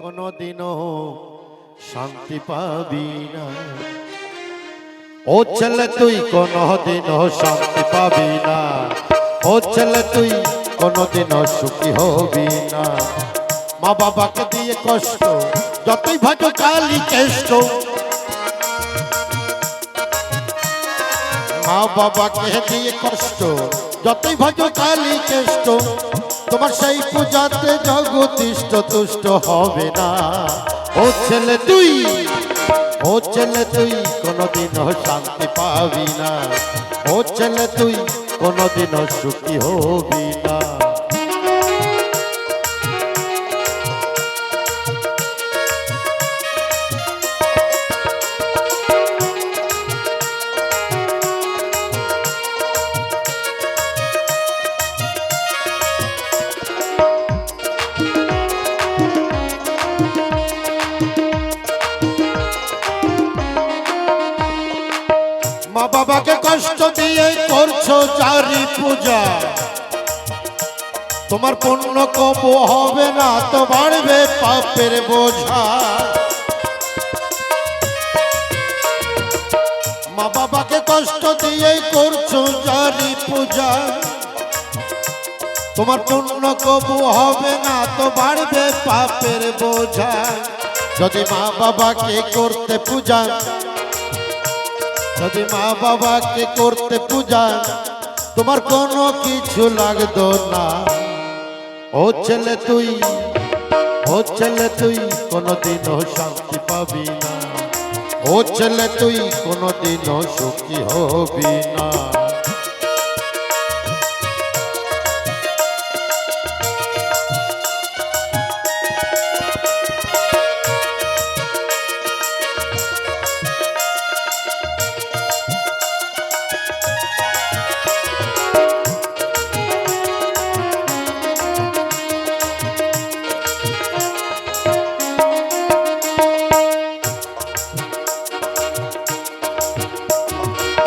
কোনোদিনও শান্তি পাবি না। ও ছেলে তুই কোনোদিনও শান্তি পাবি না, ও ছেলে তুই কোনোদিনও সুখী হবি না। মা বাবাকে দিয়ে কষ্ট যতই ভাজো কালি কেষ্ট, মা বাবাকে দিয়ে কষ্ট যতই ভাজো কালি কেষ্ট, তোমার সেই পূজাতে জগতিষ্ঠ তুষ্ট হবে না। ও ছেলে তুই, ও ছেলে তুই কোনোদিনও শান্তি পাবি না, ও ছেলে তুই কোনোদিনও সুখী হবি না। মা বাবাকে কষ্ট দিয়ে করছো চারি পূজা, তোমার পুণ্য কব হবে না তো বাড়বে পাপের বোঝা। মা বাবাকে কষ্ট দিয়ে করছো চারি পূজা, তোমার পুণ্য কব হবে না তো বাড়বে পাপের বোঝা। যদি মা বাবাকে করতে পূজা, যদি মা বাবাকে করতে পূজা, তোমার কোনো কিছু লাগতো না। ও ছেলে তুই, ও ছেলে তুই কোনোদিনও শান্তি পাবি না, ও ছেলে তুই কোনোদিনও সুখী হবি না।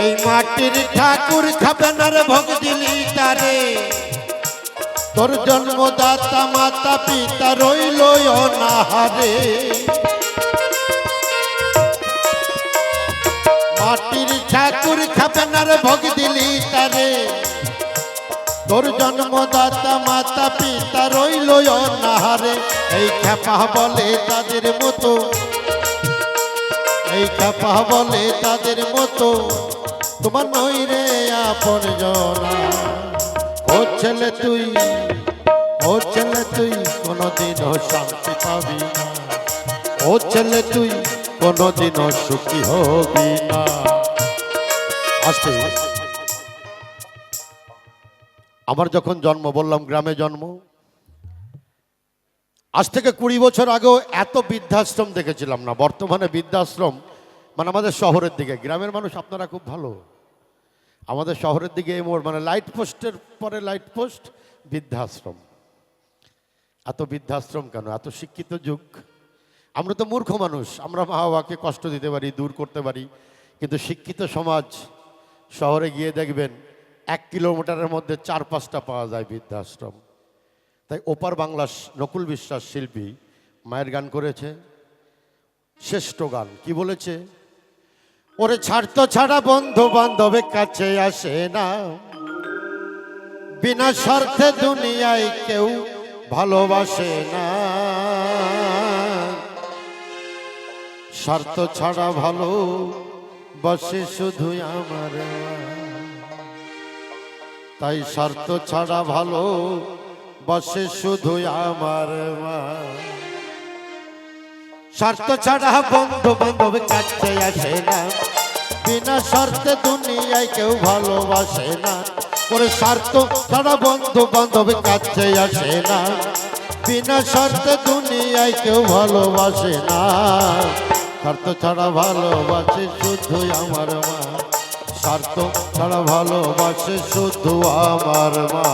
এই মাটির ঠাকুর খাবে না রে ভোগ দিলি তারে, তোর জন্মদাতা মাতা পিতা রইল অনাহারে। মাটির ঠাকুর খাবে না রে ভোগ দিলি তারে, তোর জন্মদাতা মাতা পিতা রইল অনাহারে। এই খেপা বলে তাদের মতো, এই খেপা বলে তাদের মতো, তোমার নই রে আপন জনা। ও ছেলে তুই, ও ছেলে তুই কোনোদিনও শান্তি পাবি না, ও ছেলে তুই কোনোদিনও সুখী হবি না। আস্তে, আমার যখন জন্ম, বললাম গ্রামে জন্ম, আজ থেকে 20 বছর আগেও এত বৃদ্ধাশ্রম দেখেছিলাম না। বর্তমানে বৃদ্ধাশ্রম মানে আমাদের শহরের দিকে, গ্রামের মানুষ আপনারা খুব ভালো, আমাদের শহরের দিকে এই মোড় মানে লাইট পোস্টের পরে লাইট পোস্ট, বৃদ্ধাশ্রম। এত বৃদ্ধাশ্রম কেন? এত শিক্ষিত যুগ। আমরা তো মূর্খ মানুষ, আমরা মা বাবাকে কষ্ট দিতে পারি, দূর করতে পারি, কিন্তু শিক্ষিত সমাজ শহরে গিয়ে দেখবেন 1 কিলোমিটারের মধ্যে 4-5টা পাওয়া যায় বৃদ্ধাশ্রম। তাই ওপার বাংলার নকুল বিশ্বাস শিল্পী মায়ের গান করেছে, শ্রেষ্ঠ গান। কি বলেছে? ওরে ছাড়ত ছাড়া বন্ধু বান্ধবের কাছে আসে না, বিনা স্বার্থে দুনিয়ায় কেউ ভালোবাসে না। স্বার্থ ছাড়া ভালো বাসে শুধু আমার, তাই স্বার্থ ছাড়া ভালো বাসে শুধু আমার মা। স্বার্থ ছাড়া বন্ধু বান্ধব কাছে আসে না, বিনা স্বার্থে দুনিয়ায় কেউ ভালোবাসে না। ওরে স্বার্থ ছাড়া বন্ধু বান্ধব কাছে আসে না, বিনা স্বার্থে দুনিয়ায় কেউ ভালোবাসে না। স্বার্থ ছাড়া ভালোবাসে শুধু আমার মা, স্বার্থ ছাড়া ভালোবাসে শুধু আমার মা।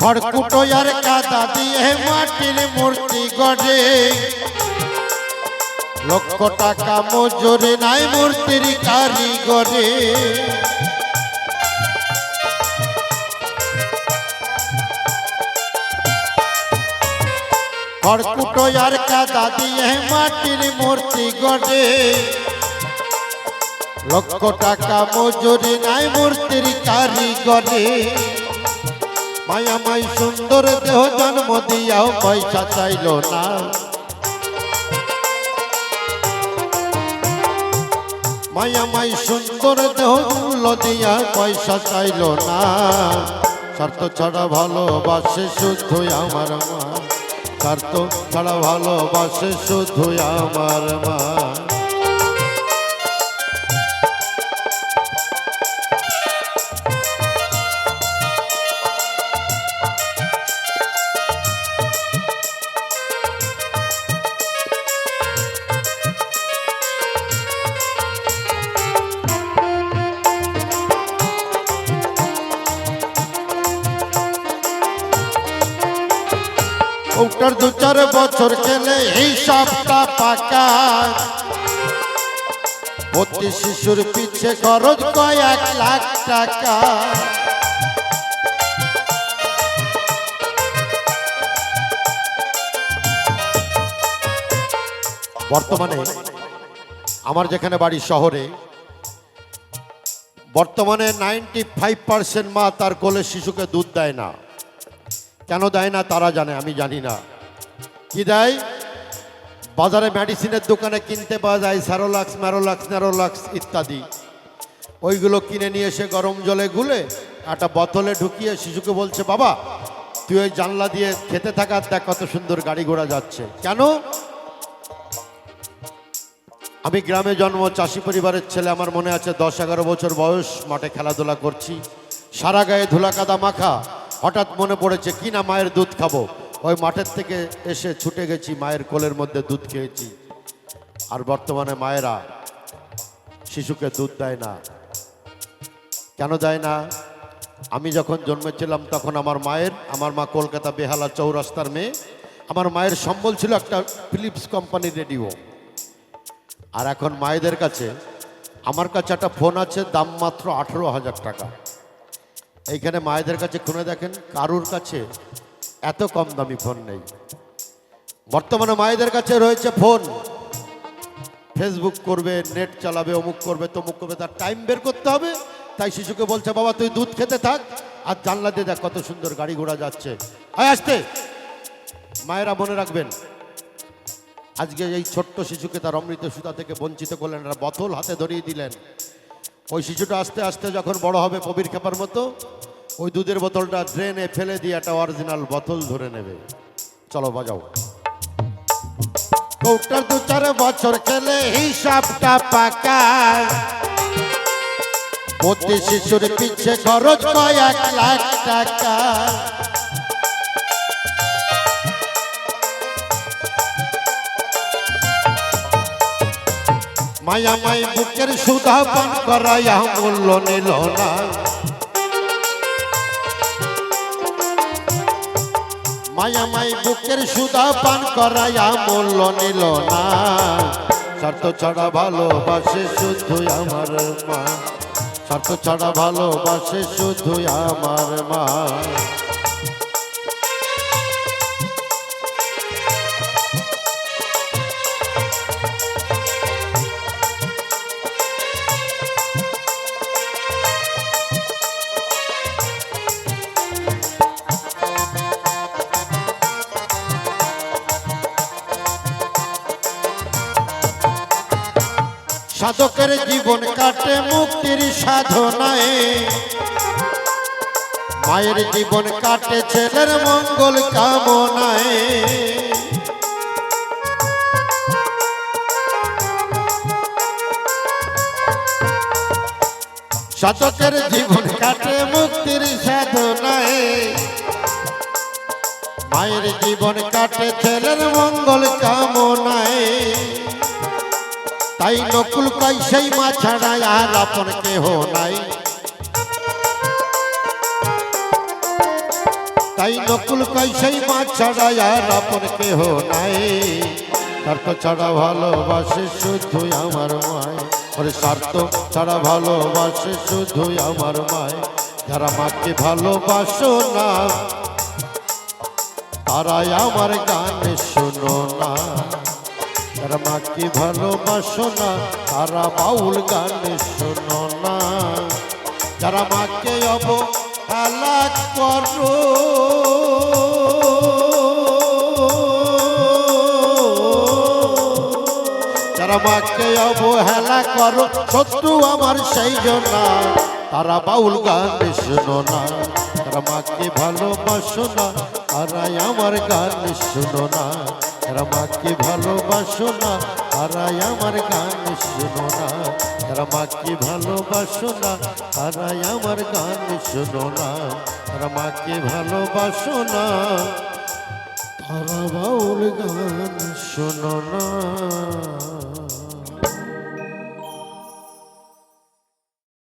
খড়কুটো আর কাদা দিয়ে মাটির মূর্তি গড়ে, লক্ষ টাকা মজুরি নাই মূর্তির কারিগরে। খড়কুটো আর কাদা দিয়ে মাটির মূর্তি গড়ে, লক্ষ টাকা মজুরি নাই মূর্তির কারিগরে। মায়ামাই সুন্দর দেহ জন্ম দিয়াও পয়সা চাইল না, মায়ামাই সুন্দর দেহ মূল্য দিয়া পয়সা চাইল না। স্বার্থ ছাড়া ভালোবাসে শুধু আমার মা, স্বার্থ ছাড়া ভালোবাসে শুধু আমার মা। ওটার 2-4 বছর গেলে হিসাবটা পাকা, প্রতি শিশুর পিছে খরচ কয়েক লাখ টাকা। বর্তমানে আমার যেখানে বাড়ি শহরে, বর্তমানে 95% মা তার কোলে শিশুকে দুধ দেয় না। কেন দেয় না তারা জানে, আমি জানি না। কি দেয়? বাজারে মেডিসিনের দোকানে কিনতে পাওয়া যায় স্যারোলাক্স, ম্যারোলাক্স, ন্যারোলাক্স ইত্যাদি। ওইগুলো কিনে নিয়ে এসে গরম জলে গুলে একটা বোতলে ঢুকিয়ে শিশুকে বলছে, বাবা তুই ওই জানলা দিয়ে খেতে থাকার দেখ কত সুন্দর গাড়ি ঘোড়া যাচ্ছে। কেন? আমি গ্রামে জন্ম, চাষি পরিবারের ছেলে। আমার মনে আছে 10-11 বছর বয়স, মাঠে খেলাধুলা করছি, সারা গায়ে ধুলা কাদা মাখা। হঠাৎ মনে পড়েছে কি না মায়ের দুধ খাবো। ওই মাঠের থেকে এসে ছুটে গেছি, মায়ের কোলের মধ্যে দুধ খেয়েছি। আর বর্তমানে মায়েরা শিশুকে দুধ দেয় না। কেন দেয় না? আমি যখন জন্মেছিলাম তখন আমার মা কলকাতা বেহালা চৌরাস্তার মেয়ে। আমার মায়ের সম্বল ছিল একটা ফিলিপস কোম্পানির রেডিও। আর এখন মায়েদের কাছে, আমার কাছে একটা ফোন আছে, দাম মাত্র 18,000 টাকা। এইখানে মায়েদের কাছে খুনে দেখেন, কারুর কাছে এত কম দামি ফোন নেই। বর্তমানে মায়েদের কাছে রয়েছে ফোন, ফেসবুক করবে, নেট চালাবে, অমুক করবে, তমুক করবে, তার টাইম বের করতে হবে। তাই শিশুকে বলছে, বাবা তুই দুধ খেতে থাক, আর জানলা দিয়ে দেখ কত সুন্দর গাড়ি ঘোড়া যাচ্ছে। আয় আসতে। মায়েরা মনে রাখবেন, আজকে এই ছোট্ট শিশুকে তার অমৃত সুতা থেকে বঞ্চিত করলেন, একটা বোতল হাতে ধরিয়ে দিলেন। ওই শিশুটা আস্তে আস্তে যখন বড় হবে কবির খেপার মতো, ওই দুধের বোতলটা ড্রেনে ফেলে দিয়ে একটা অরিজিনাল বোতল ধরে নেবে। চলো বাজাও। ওটার 2-4 বছর গেলে হিসাবটা পাকা, প্রতি শিশুর পিছে খরচ কয়েক লাখ টাকা। মায়ামাই বুকের সুধা পান করাইয়া মূল্য নিল না, মায়ামাই বুকের সুধা পান করাইয়া মূল্য নিল না। স্বার্থ ছাড়া ভালোবাসে শুধু আমার মা, স্বার্থ ছাড়া ভালোবাসে শুধু আমার মা। সাধকের জীবন কাটে মুক্তির সাধনায়, মায়ের জীবন কাটে ছেলের মঙ্গল কামনায়। সাধকের জীবন কাটে মুক্তির সাধনায়, মায়ের জীবন কাটে ছেলের মঙ্গল কামনায়। তাই নকুল কই সেই মা ছাড়া আর আপন কেহ নাই। তাই নকুল কয় সেই মা ছাড়া আর আপন কেহ নাই, স্বার্থ ছাড়া ভালোবাসে শুধুই আমার মায়, ওরে স্বার্থ ছাড়া ভালোবাসে শুধুই আমার মায়। যারা মাকে ভালোবাসো না তারাই আমার গান শোনো না, যারা মাকে ভালোবাসো না তারা বাউল গান শোনো না। যারা মাকে অবহেলা করো যারা মাকে অবহেলা করো শত্রু আমার সেই জন্য তারা বাউল গান শোনো না। যারা মাকে ভালোবাসো না তারাই আমার গান শোনো না, যারা মাকে ভালোবাসো না তারাই আমার গান শোনো না, যারা মাকে ভালোবাসো না তারাই আমার গান শোনো না, যারা মাকে ভালোবাসো না তারা বাউল গান শোনো না।